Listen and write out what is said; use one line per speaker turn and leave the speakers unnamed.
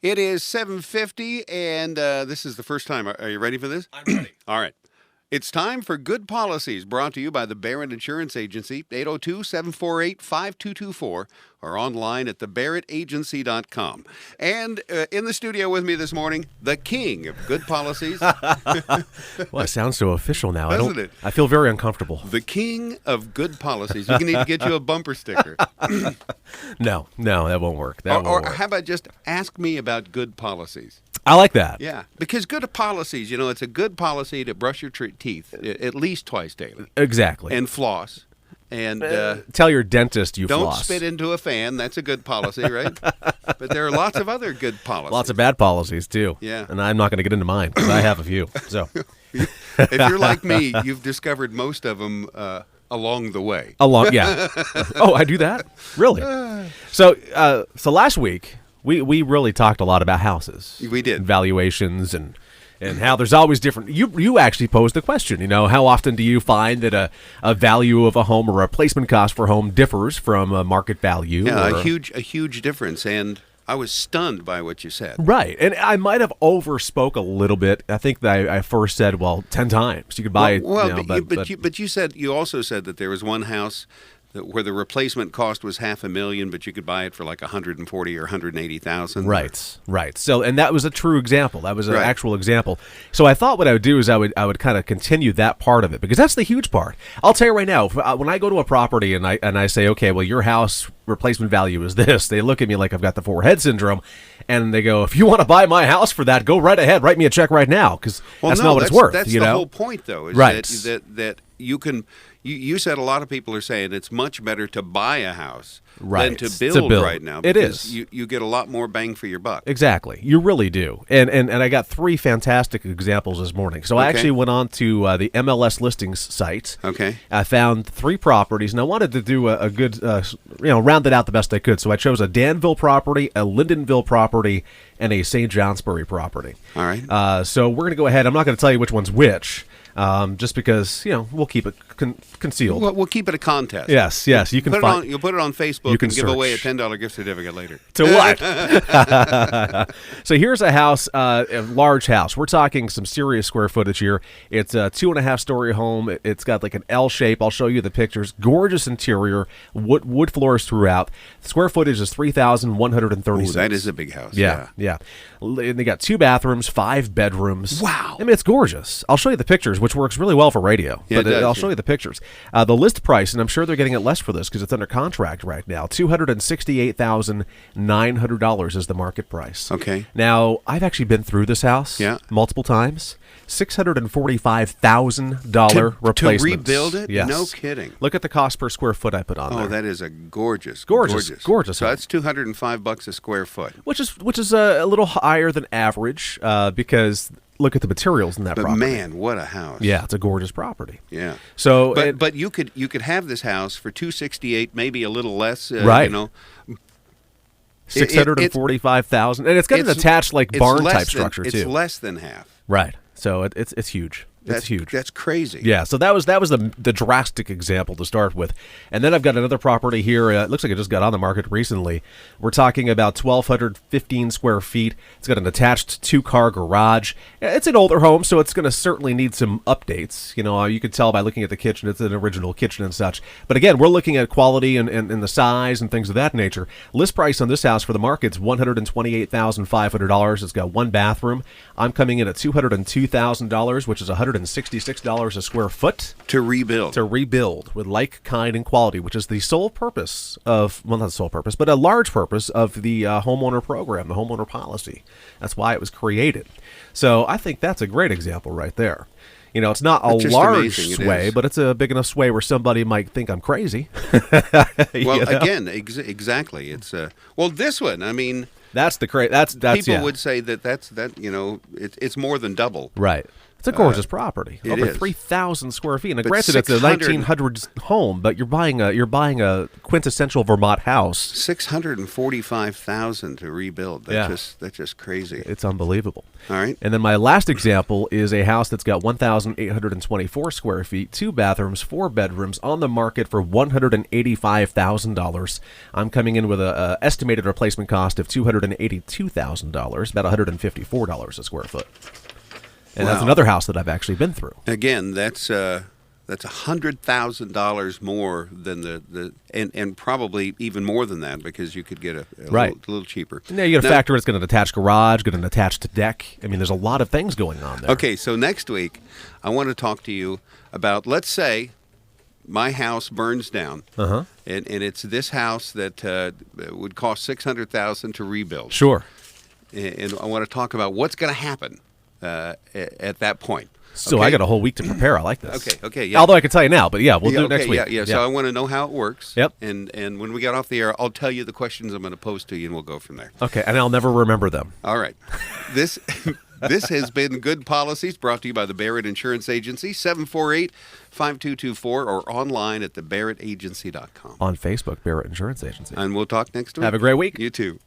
It is 7:50, and this is the first time. Are you ready for this?
I'm ready.
All right. It's time for Good Policies, brought to you by the Barrett Insurance Agency, 802-748-5224, or online at thebarrettagency.com. And in the studio with me this morning, the king of Good Policies.
Well, it sounds so official now.
Doesn't it?
I feel very uncomfortable.
The king of Good Policies. We need to get you a bumper sticker.
No, that won't work. That won't
Or
work.
how about just ask me about good policies?
I like that.
Yeah, because good policies, it's a good policy to brush your teeth at least twice daily.
Exactly.
And floss. And
tell your dentist you
don't
floss.
spit into a fan. That's a good policy, right? But there are lots of other good policies.
Lots of bad policies, too.
Yeah.
And I'm not going to get into mine because I have a few. So,
if you're like me, you've discovered most of them along the way.
Yeah. Oh, I do that? Really? So last week, we really talked a lot about houses.
We did.
Valuations and how there's always different. You actually posed the question, how often do you find that a value of a home or a replacement cost for a home differs from a market value?
Yeah, a huge difference. And I was stunned by what you said.
Right. And I might have overspoke a little bit. I think that I first said, 10 times. You could buy it.
But you also said that there was one house where the replacement cost was $500,000, but you could buy it for like $140,000 or $180,000.
Right. So, and that was a true example. That was an
Right.
actual example. So I thought what I would do is I would kind of continue that part of it because that's the huge part. I'll tell you right now, when I go to a property and I say, okay, well, your house replacement value is this, they look at me like I've got the forehead syndrome, and they go, if you want to buy my house for that, go right ahead, write me a check right now because that's not what it's worth.
That's the whole point, though, is
right.
that you can. You said a lot of people are saying it's much better to buy a house
right.
than to build right now.
It is.
You get a lot more bang for your buck.
Exactly. You really do. And I got three fantastic examples this morning. So I actually went on to the MLS listings site.
Okay.
I found three properties, and I wanted to do a good, round it out the best I could. So I chose a Danville property, a Lyndonville property, and a St. Johnsbury property.
All right.
So we're going to go ahead. I'm not going to tell you which one's which. Just because we'll keep it concealed.
We'll keep it a contest.
Yes. You can
you'll put it on Facebook and give away a $10 gift certificate later.
To what? So here's a house, a large house. We're talking some serious square footage here. It's a 2.5-story home. It's got like an L shape. I'll show you the pictures. Gorgeous interior. Wood floors throughout. The square footage is 3,136.
Ooh, that is a big house.
Yeah. And they got 2 bathrooms, 5 bedrooms.
Wow.
I mean, it's gorgeous. I'll show you the pictures, which works really well for radio.
Yeah,
but
it does,
I'll show you the pictures. The list price, and I'm sure they're getting it less for this because it's under contract right now, $268,900 is the market price.
Okay.
Now, I've actually been through this house multiple times. $645,000 replacement.
To rebuild it?
Yes.
No kidding.
Look at the cost per square foot I put on there.
Oh, that is a gorgeous
So
home.
that's
$205 a square foot.
Which is a little higher than average because look at the materials in that
But
property.
man, what a house!
Yeah, it's a gorgeous property.
Yeah.
So,
but you could have this house for $268, maybe a little less.
Right. $645,000, and it's got an attached barn type structure too.
It's less than half.
Right. So it's huge. It's huge.
That's crazy.
Yeah, so that was the drastic example to start with. And then I've got another property here. It looks like it just got on the market recently. We're talking about 1,215 square feet. It's got an attached 2-car garage. It's an older home, so it's going to certainly need some updates. You can tell by looking at the kitchen. It's an original kitchen and such. But again, we're looking at quality and the size and things of that nature. List price on this house for the market's $128,500. It's got 1 bathroom. I'm coming in at $202,000, which is $166 a square foot
to rebuild
with like, kind, and quality, which is the sole purpose of, well, not the sole purpose, but a large purpose of the homeowner program, the homeowner policy. That's why it was created. So I think that's a great example right there. It's not a large sway, but it's a big enough sway where somebody might think I'm crazy.
Well, again, exactly. It's this one. I mean,
that's
people would say that's it's more than double.
Right. It's a gorgeous property.
It
Over
is.
3,000 square feet. Now,
But
granted, it's a
600
1900s home, but you're buying a quintessential Vermont house.
$645,000 to rebuild. That's just crazy.
It's unbelievable.
All right.
And then my last example is a house that's got 1,824 square feet, 2 bathrooms, 4 bedrooms, on the market for $185,000. I'm coming in with an estimated replacement cost of $282,000, about $154 a square foot. And that's another house that I've actually been through.
Again, that's $100,000 more than and probably even more than that, because you could get a little cheaper.
Yeah, you got to factor in it's got an attached garage, got an attached deck. I mean, there's a lot of things going on there.
Okay, so next week I want to talk to you about, let's say my house burns down, and it's this house that would cost $600,000 to rebuild.
Sure.
And I want to talk about what's going to happen at that point.
So I got a whole week to prepare. I like this.
Okay, yeah.
Although I can tell you now, but yeah, we'll do it next week.
Yeah. So I want to know how it works.
Yep.
And when we get off the air, I'll tell you the questions I'm going to pose to you, and we'll go from there.
Okay, and I'll never remember them.
All right. This has been Good Policies, brought to you by the Barrett Insurance Agency, 748-5224, or online at thebarrettagency.com.
On Facebook, Barrett Insurance Agency.
And we'll talk next week.
Have a great week.
You too.